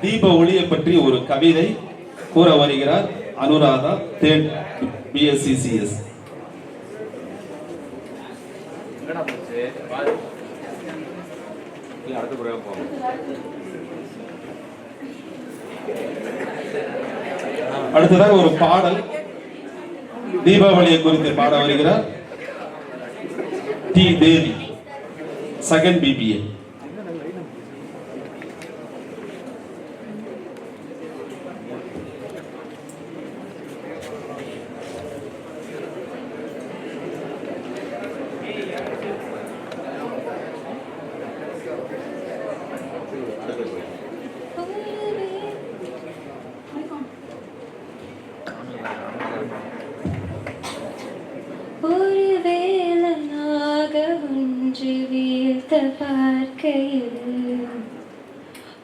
தீப ஒளியை பற்றி ஒரு கவிதை கூற வருகிறார் அனுராதா, தேர்ட் பிஎஸ்சிசிஎஸ். அடுத்ததாக ஒரு பாடல் தீபாவளியை குறித்து பாட வருகிறார் டி தேவி, செகண்ட் பிபிஏ.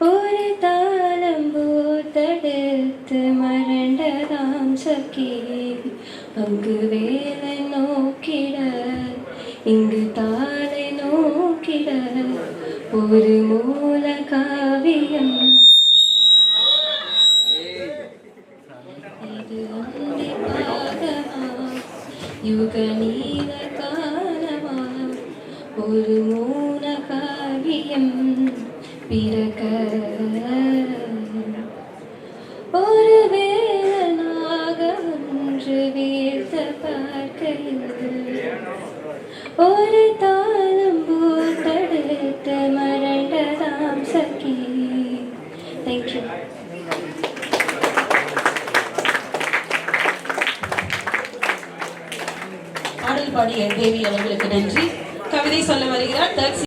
ஒரு தாளம் பூத்தெடுத்து மரண்டதாம் சக்கி, அங்கு வேலை நோக்கிட இங்கு தாளை நோக்கிட ஒரு மூல காவியம். இது அந்திபாகமா யுக நீல காலமா, ஒரு மூல காவியம் பிறக்க. ஒரு வேலனாக ஒன்று வீழ்த்த பார்க்கையில் ஒரு தாளம் பூத்தெடுத்த மரண்டதாம் சக்கி. தேங்க்யூ. பாடல் பாடிய தேவி அவர்களுக்கு நன்றி.